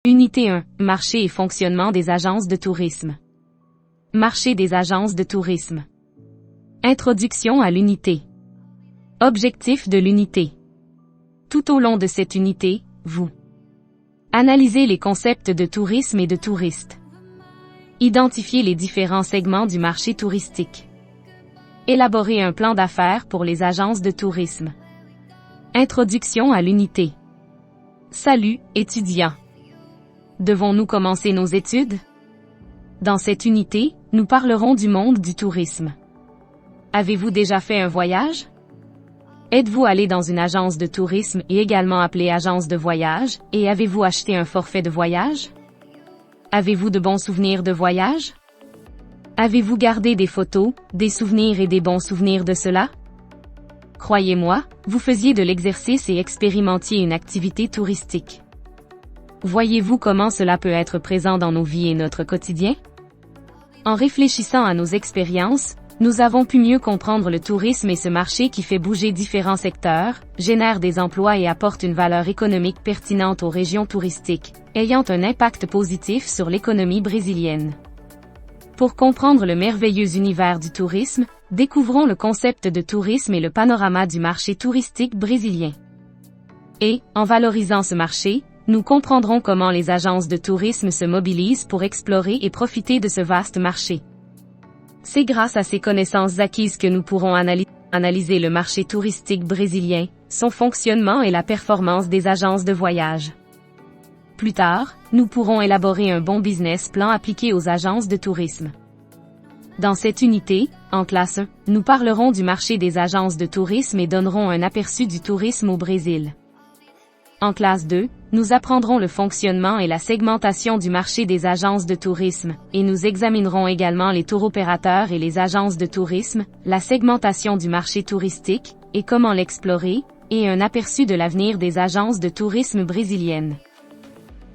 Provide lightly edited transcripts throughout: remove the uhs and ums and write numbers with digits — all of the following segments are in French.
Unité 1. Marché et fonctionnement des agences de tourisme. Marché des agences de tourisme. Introduction à l'unité. Objectif de l'unité. Tout au long de cette unité, vous analysez les concepts de tourisme et de touristes. Identifiez les différents segments du marché touristique. Élaborez un plan d'affaires pour les agences de tourisme. Introduction à l'unité. Salut, étudiants. Devons-nous commencer nos études? Dans cette unité, nous parlerons du monde du tourisme. Avez-vous déjà fait un voyage? Êtes-vous allé dans une agence de tourisme et également appelée agence de voyage, et avez-vous acheté un forfait de voyage? Avez-vous de bons souvenirs de voyage? Avez-vous gardé des photos, des souvenirs et des bons souvenirs de cela? Croyez-moi, vous faisiez de l'exercice et expérimentiez une activité touristique. Voyez-vous comment cela peut être présent dans nos vies et notre quotidien? En réfléchissant à nos expériences, nous avons pu mieux comprendre le tourisme et ce marché qui fait bouger différents secteurs, génère des emplois et apporte une valeur économique pertinente aux régions touristiques, ayant un impact positif sur l'économie brésilienne. Pour comprendre le merveilleux univers du tourisme, découvrons le concept de tourisme et le panorama du marché touristique brésilien. Et, en valorisant ce marché, nous comprendrons comment les agences de tourisme se mobilisent pour explorer et profiter de ce vaste marché. C'est grâce à ces connaissances acquises que nous pourrons analyser le marché touristique brésilien, son fonctionnement et la performance des agences de voyage. Plus tard, nous pourrons élaborer un bon business plan appliqué aux agences de tourisme. Dans cette unité, en classe 1, nous parlerons du marché des agences de tourisme et donnerons un aperçu du tourisme au Brésil. En classe 2, nous apprendrons le fonctionnement et la segmentation du marché des agences de tourisme, et nous examinerons également les tours opérateurs et les agences de tourisme, la segmentation du marché touristique, et comment l'explorer, et un aperçu de l'avenir des agences de tourisme brésiliennes.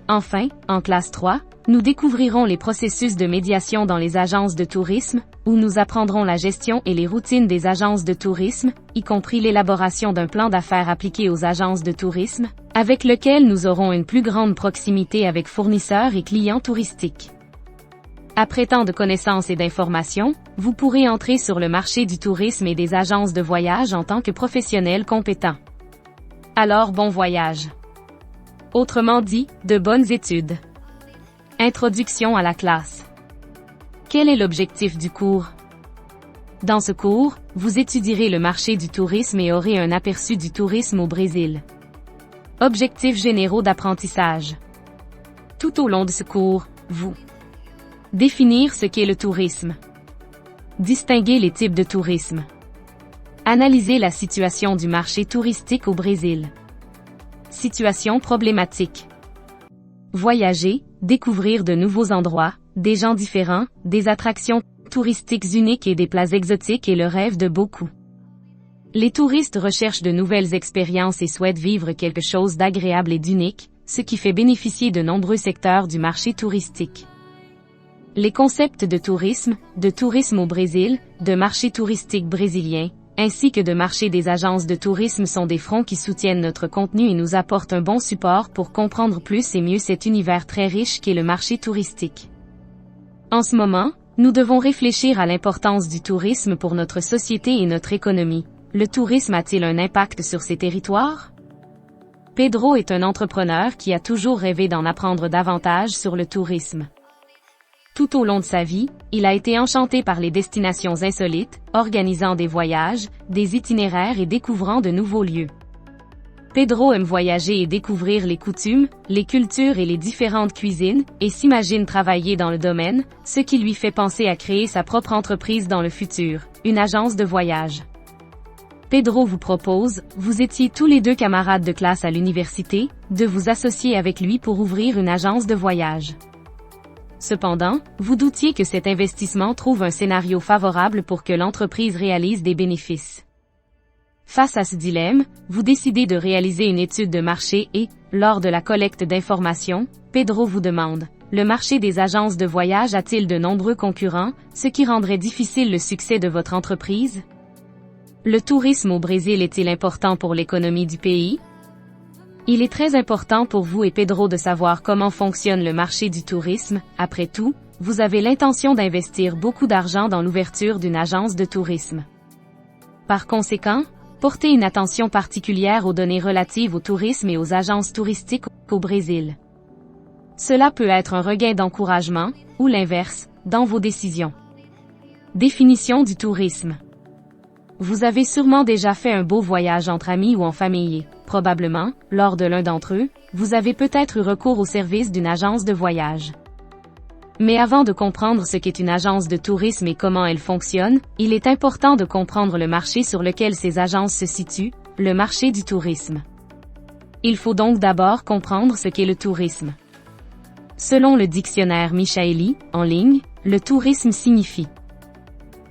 Enfin, en classe 3, nous découvrirons les processus de médiation dans les agences de tourisme, où nous apprendrons la gestion et les routines des agences de tourisme, y compris l'élaboration d'un plan d'affaires appliqué aux agences de tourisme, avec lequel nous aurons une plus grande proximité avec fournisseurs et clients touristiques. Après tant de connaissances et d'informations, vous pourrez entrer sur le marché du tourisme et des agences de voyage en tant que professionnel compétent. Alors bon voyage! Autrement dit, de bonnes études. Introduction à la classe. Quel est l'objectif du cours? Dans ce cours, vous étudierez le marché du tourisme et aurez un aperçu du tourisme au Brésil. Objectifs généraux d'apprentissage. Tout au long de ce cours, vous définir ce qu'est le tourisme. Distinguer les types de tourisme. Analyser la situation du marché touristique au Brésil. Situation problématique. Voyager, découvrir de nouveaux endroits, des gens différents, des attractions touristiques uniques et des plats exotiques est le rêve de beaucoup. Les touristes recherchent de nouvelles expériences et souhaitent vivre quelque chose d'agréable et d'unique, ce qui fait bénéficier de nombreux secteurs du marché touristique. Les concepts de tourisme au Brésil, de marché touristique brésilien, ainsi que de marché des agences de tourisme sont des fronts qui soutiennent notre contenu et nous apportent un bon support pour comprendre plus et mieux cet univers très riche qu'est le marché touristique. En ce moment, nous devons réfléchir à l'importance du tourisme pour notre société et notre économie. Le tourisme a-t-il un impact sur ces territoires? Pedro est un entrepreneur qui a toujours rêvé d'en apprendre davantage sur le tourisme. Tout au long de sa vie, il a été enchanté par les destinations insolites, organisant des voyages, des itinéraires et découvrant de nouveaux lieux. Pedro aime voyager et découvrir les coutumes, les cultures et les différentes cuisines, et s'imagine travailler dans le domaine, ce qui lui fait penser à créer sa propre entreprise dans le futur, une agence de voyage. Pedro vous propose, vous étiez tous les deux camarades de classe à l'université, de vous associer avec lui pour ouvrir une agence de voyage. Cependant, vous doutiez que cet investissement trouve un scénario favorable pour que l'entreprise réalise des bénéfices. Face à ce dilemme, vous décidez de réaliser une étude de marché et, lors de la collecte d'informations, Pedro vous demande, le marché des agences de voyage a-t-il de nombreux concurrents, ce qui rendrait difficile le succès de votre entreprise? Le tourisme au Brésil est-il important pour l'économie du pays? Il est très important pour vous et Pedro de savoir comment fonctionne le marché du tourisme. Après tout, vous avez l'intention d'investir beaucoup d'argent dans l'ouverture d'une agence de tourisme. Par conséquent, portez une attention particulière aux données relatives au tourisme et aux agences touristiques au Brésil. Cela peut être un regain d'encouragement, ou l'inverse, dans vos décisions. Définition du tourisme. Vous avez sûrement déjà fait un beau voyage entre amis ou en famille. Probablement, lors de l'un d'entre eux, vous avez peut-être eu recours au service d'une agence de voyage. Mais avant de comprendre ce qu'est une agence de tourisme et comment elle fonctionne, il est important de comprendre le marché sur lequel ces agences se situent, le marché du tourisme. Il faut donc d'abord comprendre ce qu'est le tourisme. Selon le dictionnaire Michaeli, en ligne, le tourisme signifie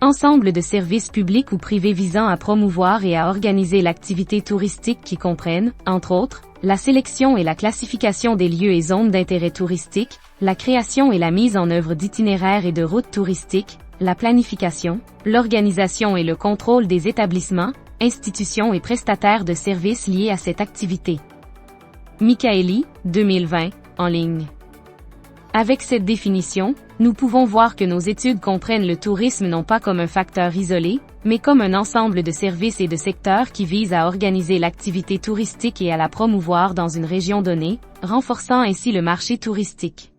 ensemble de services publics ou privés visant à promouvoir et à organiser l'activité touristique qui comprennent, entre autres, la sélection et la classification des lieux et zones d'intérêt touristique, la création et la mise en œuvre d'itinéraires et de routes touristiques, la planification, l'organisation et le contrôle des établissements, institutions et prestataires de services liés à cette activité. Michaeli, 2020, en ligne. Avec cette définition, nous pouvons voir que nos études comprennent le tourisme non pas comme un facteur isolé, mais comme un ensemble de services et de secteurs qui visent à organiser l'activité touristique et à la promouvoir dans une région donnée, renforçant ainsi le marché touristique.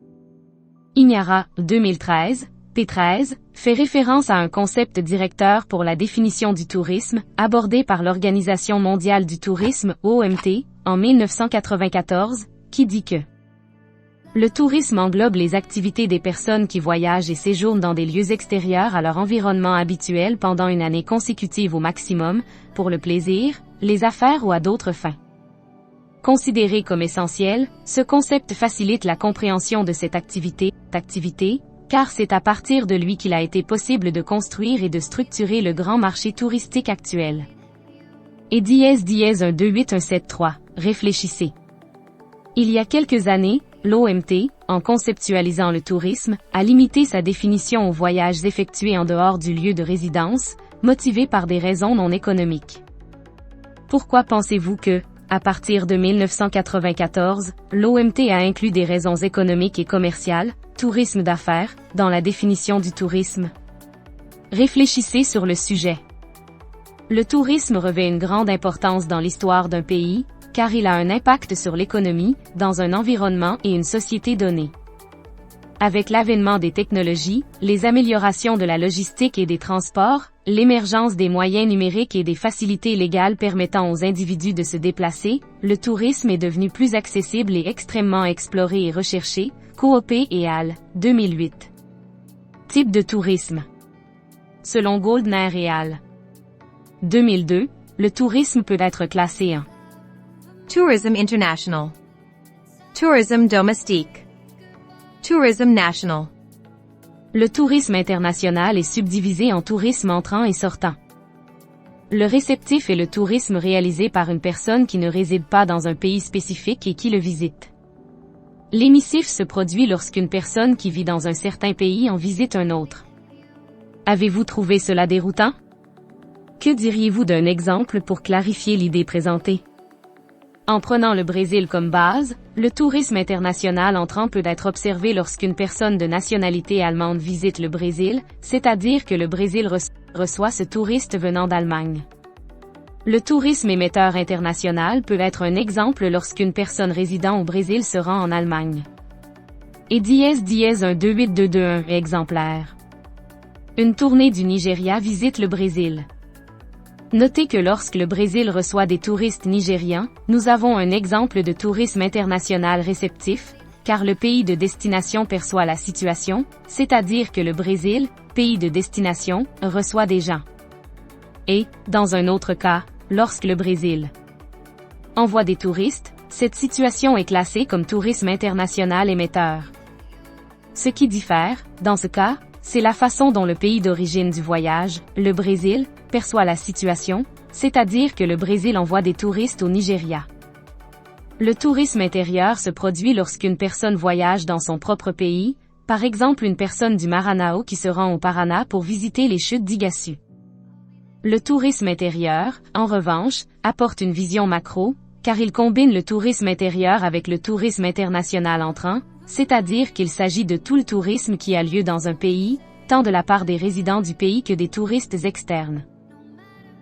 Iñárritu, 2013, P13, fait référence à un concept directeur pour la définition du tourisme, abordé par l'Organisation mondiale du tourisme, OMT, en 1994, qui dit que le tourisme englobe les activités des personnes qui voyagent et séjournent dans des lieux extérieurs à leur environnement habituel pendant une année consécutive au maximum, pour le plaisir, les affaires ou à d'autres fins. Considéré comme essentiel, ce concept facilite la compréhension de cette activité, car c'est à partir de lui qu'il a été possible de construire et de structurer le grand marché touristique actuel. Et 128-173, réfléchissez. Il y a quelques années, l'OMT, en conceptualisant le tourisme, a limité sa définition aux voyages effectués en dehors du lieu de résidence, motivés par des raisons non économiques. Pourquoi pensez-vous que, à partir de 1994, l'OMT a inclus des raisons économiques et commerciales, tourisme d'affaires, dans la définition du tourisme? Réfléchissez sur le sujet. Le tourisme revêt une grande importance dans l'histoire d'un pays, car il a un impact sur l'économie, dans un environnement et une société donnée. Avec l'avènement des technologies, les améliorations de la logistique et des transports, l'émergence des moyens numériques et des facilités légales permettant aux individus de se déplacer, le tourisme est devenu plus accessible et extrêmement exploré et recherché, Coop et al., 2008. Type de tourisme. Selon Goldner et al. 2002, le tourisme peut être classé en Tourism international, tourism domestique, tourism national. Le tourisme international est subdivisé en tourisme entrant et sortant. Le réceptif est le tourisme réalisé par une personne qui ne réside pas dans un pays spécifique et qui le visite. L'émissif se produit lorsqu'une personne qui vit dans un certain pays en visite un autre. Avez-vous trouvé cela déroutant? Que diriez-vous d'un exemple pour clarifier l'idée présentée? En prenant le Brésil comme base, le tourisme international entrant peut être observé lorsqu'une personne de nationalité allemande visite le Brésil, c'est-à-dire que le Brésil reçoit ce touriste venant d'Allemagne. Le tourisme émetteur international peut être un exemple lorsqu'une personne résidant au Brésil se rend en Allemagne. Et 128-221 exemplaire. Une tournée du Nigeria visite le Brésil. Notez que lorsque le Brésil reçoit des touristes nigérians, nous avons un exemple de tourisme international réceptif, car le pays de destination perçoit la situation, c'est-à-dire que le Brésil, pays de destination, reçoit des gens. Et, dans un autre cas, lorsque le Brésil envoie des touristes, cette situation est classée comme tourisme international émetteur. Ce qui diffère, dans ce cas, c'est la façon dont le pays d'origine du voyage, le Brésil, perçoit la situation, c'est-à-dire que le Brésil envoie des touristes au Nigeria. Le tourisme intérieur se produit lorsqu'une personne voyage dans son propre pays, par exemple une personne du Maranhão qui se rend au Paraná pour visiter les chutes d'Iguaçu. Le tourisme intérieur, en revanche, apporte une vision macro, car il combine le tourisme intérieur avec le tourisme international entrant, c'est-à-dire qu'il s'agit de tout le tourisme qui a lieu dans un pays, tant de la part des résidents du pays que des touristes externes.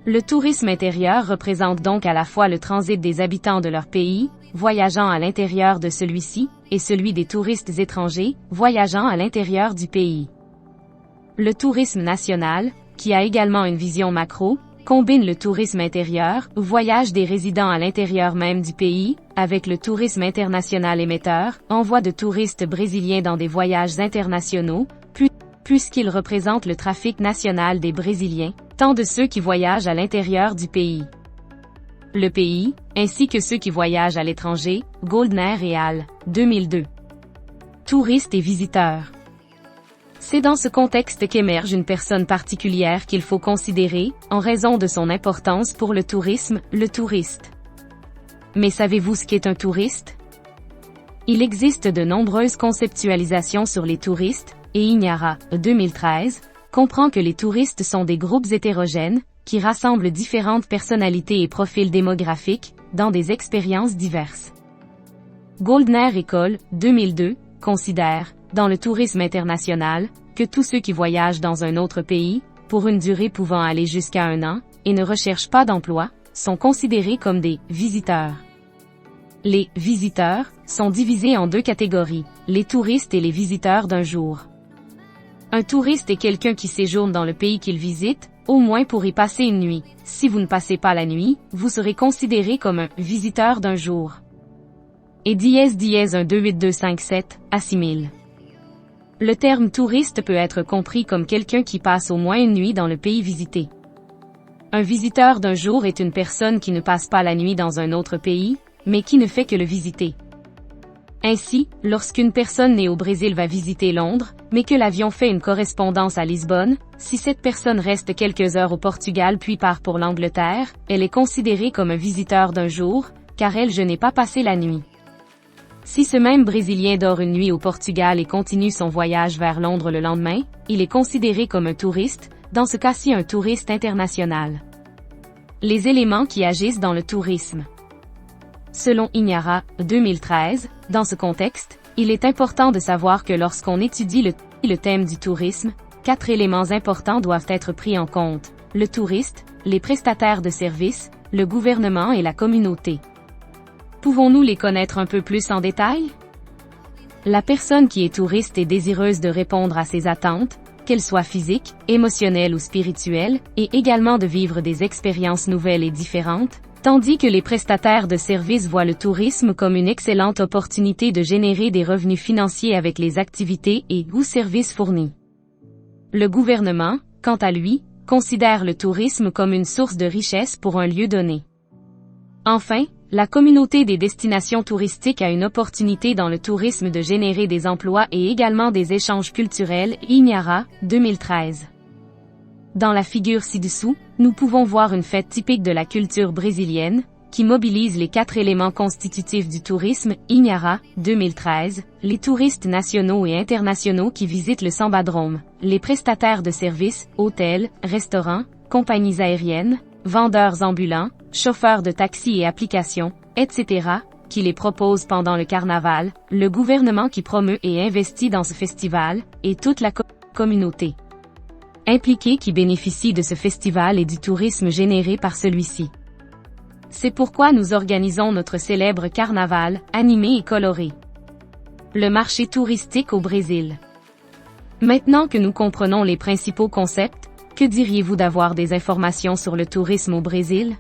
Le tourisme intérieur représente donc à la fois le transit des habitants de leur pays, voyageant à l'intérieur de celui-ci, et celui des touristes étrangers, voyageant à l'intérieur du pays. Le tourisme national, qui a également une vision macro, combine le tourisme intérieur, voyage des résidents à l'intérieur même du pays, avec le tourisme international émetteur, envoi de touristes brésiliens dans des voyages internationaux, puisqu'il représente le trafic national des Brésiliens, tant de ceux qui voyagent à l'intérieur du pays. Le pays, ainsi que ceux qui voyagent à l'étranger, Goldner et al. 2002. Touristes et visiteurs. C'est dans ce contexte qu'émerge une personne particulière qu'il faut considérer, en raison de son importance pour le tourisme, le touriste. Mais savez-vous ce qu'est un touriste? Il existe de nombreuses conceptualisations sur les touristes, et Ignara, 2013, comprend que les touristes sont des groupes hétérogènes, qui rassemblent différentes personnalités et profils démographiques, dans des expériences diverses. Goldner et al. 2002, considère, dans le tourisme international, que tous ceux qui voyagent dans un autre pays, pour une durée pouvant aller jusqu'à 1 an, et ne recherchent pas d'emploi, sont considérés comme des « visiteurs ». Les « visiteurs » sont divisés en 2 catégories, les touristes et les visiteurs d'un jour. Un touriste est quelqu'un qui séjourne dans le pays qu'il visite, au moins pour y passer une nuit. Si vous ne passez pas la nuit, vous serez considéré comme un « visiteur d'un jour ». Et /1 assimile. Le terme touriste peut être compris comme quelqu'un qui passe au moins une nuit dans le pays visité. Un visiteur d'un jour est une personne qui ne passe pas la nuit dans un autre pays, mais qui ne fait que le visiter. Ainsi, lorsqu'une personne née au Brésil va visiter Londres, mais que l'avion fait une correspondance à Lisbonne, si cette personne reste quelques heures au Portugal puis part pour l'Angleterre, elle est considérée comme un visiteur d'un jour, car elle n'est pas passé la nuit. Si ce même Brésilien dort une nuit au Portugal et continue son voyage vers Londres le lendemain, il est considéré comme un touriste, dans ce cas-ci un touriste international. Les éléments qui agissent dans le tourisme. Selon Ignara, 2013, dans ce contexte, il est important de savoir que lorsqu'on étudie le thème du tourisme, 4 éléments importants doivent être pris en compte: le touriste, les prestataires de services, le gouvernement et la communauté. Pouvons-nous les connaître un peu plus en détail? La personne qui est touriste est désireuse de répondre à ses attentes, qu'elles soient physiques, émotionnelles ou spirituelles, et également de vivre des expériences nouvelles et différentes, tandis que les prestataires de services voient le tourisme comme une excellente opportunité de générer des revenus financiers avec les activités et/ou services fournis. Le gouvernement, quant à lui, considère le tourisme comme une source de richesse pour un lieu donné. Enfin, la communauté des destinations touristiques a une opportunité dans le tourisme de générer des emplois et également des échanges culturels. Ignara, 2013. Dans la figure ci-dessous, nous pouvons voir une fête typique de la culture brésilienne, qui mobilise les 4 éléments constitutifs du tourisme. Ignara, 2013, les touristes nationaux et internationaux qui visitent le Sambadrome, les prestataires de services, hôtels, restaurants, compagnies aériennes, vendeurs ambulants, chauffeurs de taxis et applications, etc., qui les proposent pendant le carnaval, le gouvernement qui promeut et investit dans ce festival, et toute la communauté impliquée qui bénéficie de ce festival et du tourisme généré par celui-ci. C'est pourquoi nous organisons notre célèbre carnaval, animé et coloré. Le marché touristique au Brésil. Maintenant que nous comprenons les principaux concepts, que diriez-vous d'avoir des informations sur le tourisme au Brésil?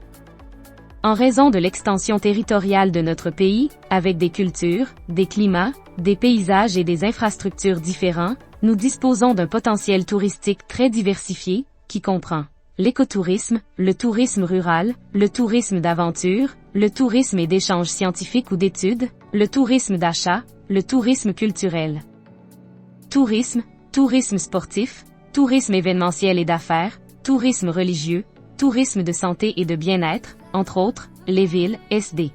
En raison de l'extension territoriale de notre pays, avec des cultures, des climats, des paysages et des infrastructures différents, nous disposons d'un potentiel touristique très diversifié, qui comprend l'écotourisme, le tourisme rural, le tourisme d'aventure, le tourisme et d'échanges scientifiques ou d'études, le tourisme d'achat, le tourisme culturel. Tourisme, tourisme sportif, tourisme événementiel et d'affaires, tourisme religieux, tourisme de santé et de bien-être, entre autres, les villes, SD.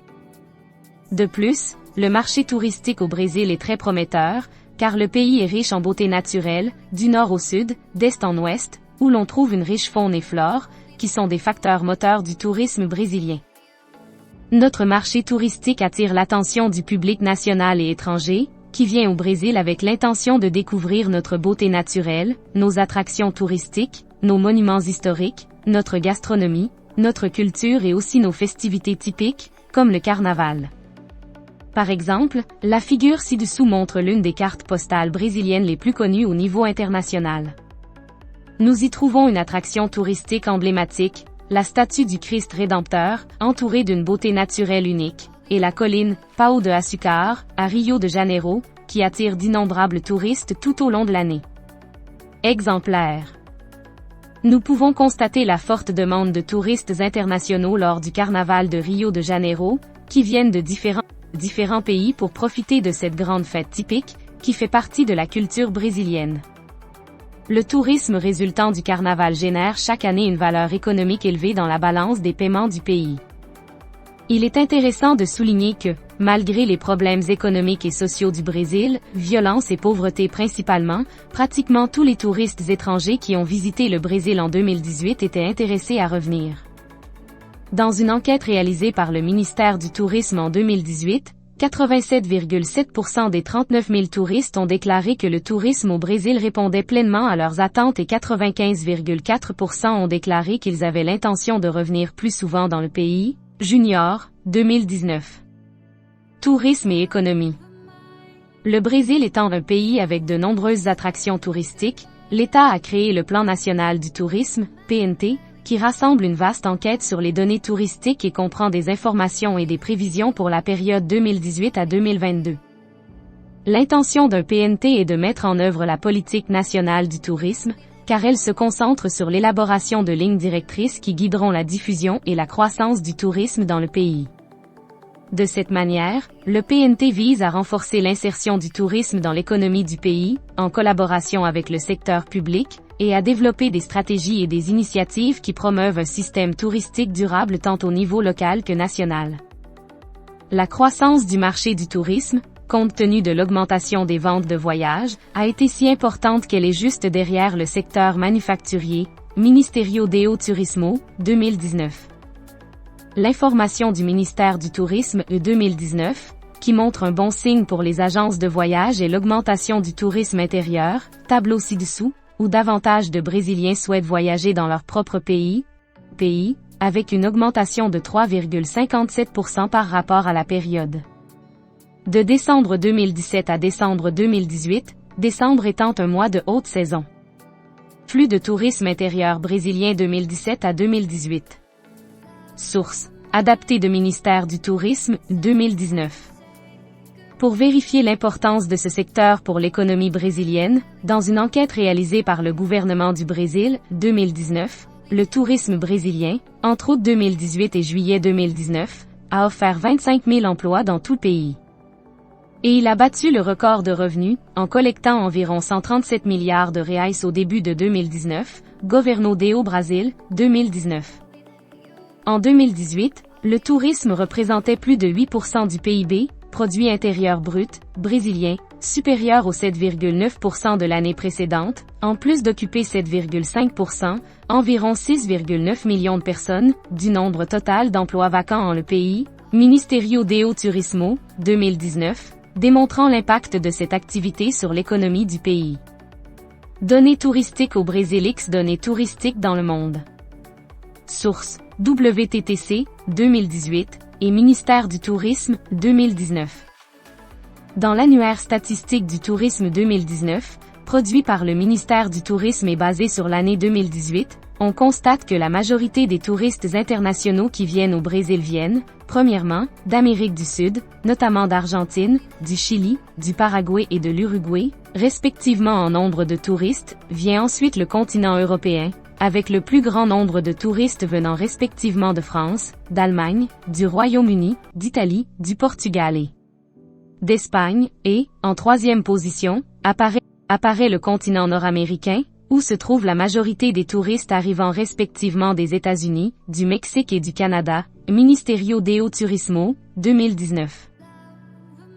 De plus, le marché touristique au Brésil est très prometteur, car le pays est riche en beauté naturelle, du nord au sud, d'est en ouest, où l'on trouve une riche faune et flore, qui sont des facteurs moteurs du tourisme brésilien. Notre marché touristique attire l'attention du public national et étranger, qui vient au Brésil avec l'intention de découvrir notre beauté naturelle, nos attractions touristiques, nos monuments historiques, notre gastronomie, notre culture et aussi nos festivités typiques, comme le carnaval. Par exemple, la figure ci-dessous montre l'une des cartes postales brésiliennes les plus connues au niveau international. Nous y trouvons une attraction touristique emblématique, la statue du Christ Rédempteur, entourée d'une beauté naturelle unique, et la colline Pão de Açúcar, à Rio de Janeiro, qui attire d'innombrables touristes tout au long de l'année. Exemplaire. Nous pouvons constater la forte demande de touristes internationaux lors du carnaval de Rio de Janeiro, qui viennent de différents pays pour profiter de cette grande fête typique, qui fait partie de la culture brésilienne. Le tourisme résultant du carnaval génère chaque année une valeur économique élevée dans la balance des paiements du pays. Il est intéressant de souligner que, malgré les problèmes économiques et sociaux du Brésil, violence et pauvreté principalement, pratiquement tous les touristes étrangers qui ont visité le Brésil en 2018 étaient intéressés à revenir. Dans une enquête réalisée par le ministère du Tourisme en 2018, 87,7% des 39 000 touristes ont déclaré que le tourisme au Brésil répondait pleinement à leurs attentes et 95,4% ont déclaré qu'ils avaient l'intention de revenir plus souvent dans le pays. Junior, 2019. Tourisme et économie. Le Brésil étant un pays avec de nombreuses attractions touristiques, l'État a créé le Plan national du tourisme, PNT, qui rassemble une vaste enquête sur les données touristiques et comprend des informations et des prévisions pour la période 2018 à 2022. L'intention d'un PNT est de mettre en œuvre la politique nationale du tourisme, car elle se concentre sur l'élaboration de lignes directrices qui guideront la diffusion et la croissance du tourisme dans le pays. De cette manière, le PNT vise à renforcer l'insertion du tourisme dans l'économie du pays, en collaboration avec le secteur public, et à développer des stratégies et des initiatives qui promeuvent un système touristique durable tant au niveau local que national. La croissance du marché du tourisme, compte tenu de l'augmentation des ventes de voyages, a été si importante qu'elle est juste derrière le secteur manufacturier, Ministerio do Turismo, 2019. L'information du ministère du Tourisme, 2019, qui montre un bon signe pour les agences de voyage et l'augmentation du tourisme intérieur, tableau ci-dessous, où davantage de Brésiliens souhaitent voyager dans leur propre pays, avec une augmentation de 3,57% par rapport à la période. De décembre 2017 à décembre 2018, décembre étant un mois de haute saison. Flux de tourisme intérieur brésilien 2017 à 2018. Source. Adapté de ministère du Tourisme, 2019. Pour vérifier l'importance de ce secteur pour l'économie brésilienne, dans une enquête réalisée par le gouvernement du Brésil, 2019, le tourisme brésilien, entre août 2018 et juillet 2019, a offert 25 000 emplois dans tout le pays. Et il a battu le record de revenus, en collectant environ 137 milliards de reais au début de 2019, Governo do Brasil, 2019. En 2018, le tourisme représentait plus de 8% du PIB, produit intérieur brut, brésilien, supérieur aux 7,9% de l'année précédente, en plus d'occuper 7,5%, environ 6,9 millions de personnes, du nombre total d'emplois vacants en le pays, Ministerio do Turismo, 2019, démontrant l'impact de cette activité sur l'économie du pays. Données touristiques au Brésil x données touristiques dans le monde. Source. WTTC, 2018, et Ministère du Tourisme, 2019. Dans l'annuaire statistique du tourisme 2019, produit par le ministère du Tourisme et basé sur l'année 2018, on constate que la majorité des touristes internationaux qui viennent au Brésil viennent, premièrement, d'Amérique du Sud, notamment d'Argentine, du Chili, du Paraguay et de l'Uruguay, respectivement en nombre de touristes, vient ensuite le continent européen, avec le plus grand nombre de touristes venant respectivement de France, d'Allemagne, du Royaume-Uni, d'Italie, du Portugal et d'Espagne, et, en troisième position, apparaît le continent nord-américain, où se trouve la majorité des touristes arrivant respectivement des États-Unis, du Mexique et du Canada, Ministerio do Turismo, 2019.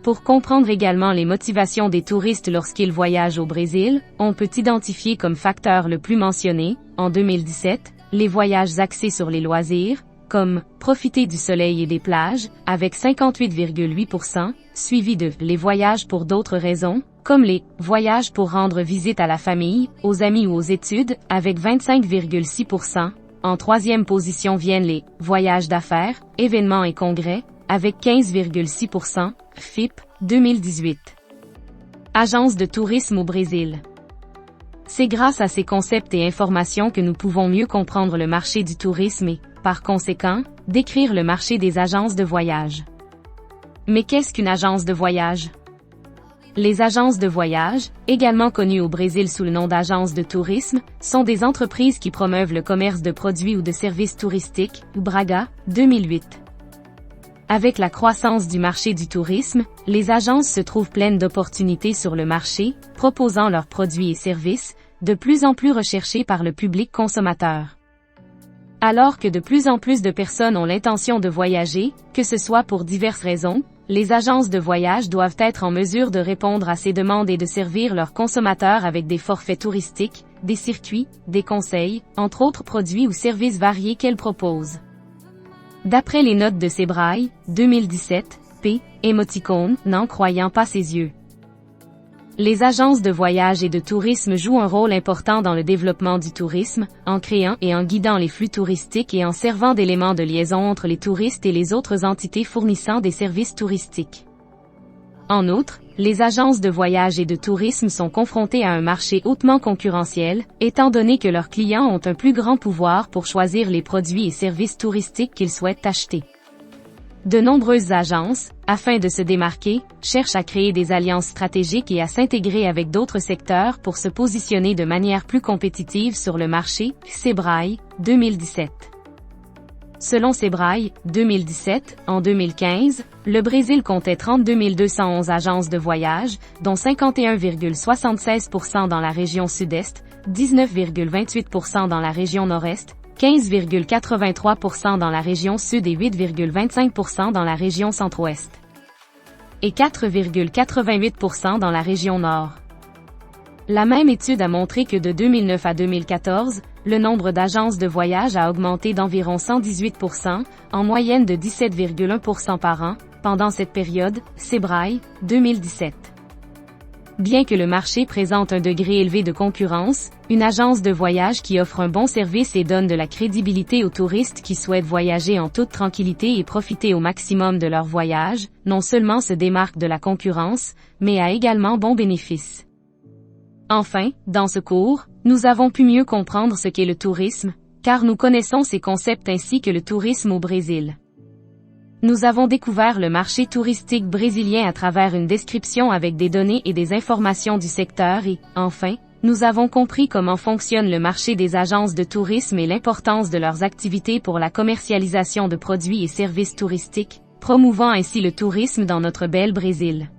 Pour comprendre également les motivations des touristes lorsqu'ils voyagent au Brésil, on peut identifier comme facteur le plus mentionné, en 2017, les voyages axés sur les loisirs, comme « Profiter du soleil et des plages » avec 58,8%, suivi de « Les voyages pour d'autres raisons » comme les « Voyages pour rendre visite à la famille, aux amis ou aux études » avec 25,6%. En troisième position viennent les « Voyages d'affaires, événements et congrès » avec 15,6%, FIP, 2018. Agence de tourisme au Brésil. C'est grâce à ces concepts et informations que nous pouvons mieux comprendre le marché du tourisme et, par conséquent, décrire le marché des agences de voyage. Mais qu'est-ce qu'une agence de voyage? Les agences de voyage, également connues au Brésil sous le nom d'agences de tourisme, sont des entreprises qui promeuvent le commerce de produits ou de services touristiques, Braga, 2008. Avec la croissance du marché du tourisme, les agences se trouvent pleines d'opportunités sur le marché, proposant leurs produits et services, de plus en plus recherchés par le public consommateur. Alors que de plus en plus de personnes ont l'intention de voyager, que ce soit pour diverses raisons, les agences de voyage doivent être en mesure de répondre à ces demandes et de servir leurs consommateurs avec des forfaits touristiques, des circuits, des conseils, entre autres produits ou services variés qu'elles proposent. D'après les notes de Sebrae, 2017, p. émoticône, n'en croyant pas ses yeux. Les agences de voyage et de tourisme jouent un rôle important dans le développement du tourisme, en créant et en guidant les flux touristiques et en servant d'éléments de liaison entre les touristes et les autres entités fournissant des services touristiques. En outre, les agences de voyage et de tourisme sont confrontées à un marché hautement concurrentiel, étant donné que leurs clients ont un plus grand pouvoir pour choisir les produits et services touristiques qu'ils souhaitent acheter. De nombreuses agences, afin de se démarquer, cherchent à créer des alliances stratégiques et à s'intégrer avec d'autres secteurs pour se positionner de manière plus compétitive sur le marché, Sebrae, 2017. Selon Sebrae, 2017, en 2015, le Brésil comptait 32 211 agences de voyage, dont 51,76% dans la région sud-est, 19,28% dans la région nord-est, 15,83% dans la région sud et 8,25% dans la région centre-ouest. Et 4,88% dans la région nord. La même étude a montré que de 2009 à 2014, le nombre d'agences de voyage a augmenté d'environ 118%, en moyenne de 17,1% par an, pendant cette période, Sebrae, 2017. Bien que le marché présente un degré élevé de concurrence, une agence de voyage qui offre un bon service et donne de la crédibilité aux touristes qui souhaitent voyager en toute tranquillité et profiter au maximum de leur voyage, non seulement se démarque de la concurrence, mais a également bon bénéfice. Enfin, dans ce cours, nous avons pu mieux comprendre ce qu'est le tourisme, car nous connaissons ces concepts ainsi que le tourisme au Brésil. Nous avons découvert le marché touristique brésilien à travers une description avec des données et des informations du secteur et, enfin, nous avons compris comment fonctionne le marché des agences de tourisme et l'importance de leurs activités pour la commercialisation de produits et services touristiques, promouvant ainsi le tourisme dans notre bel Brésil.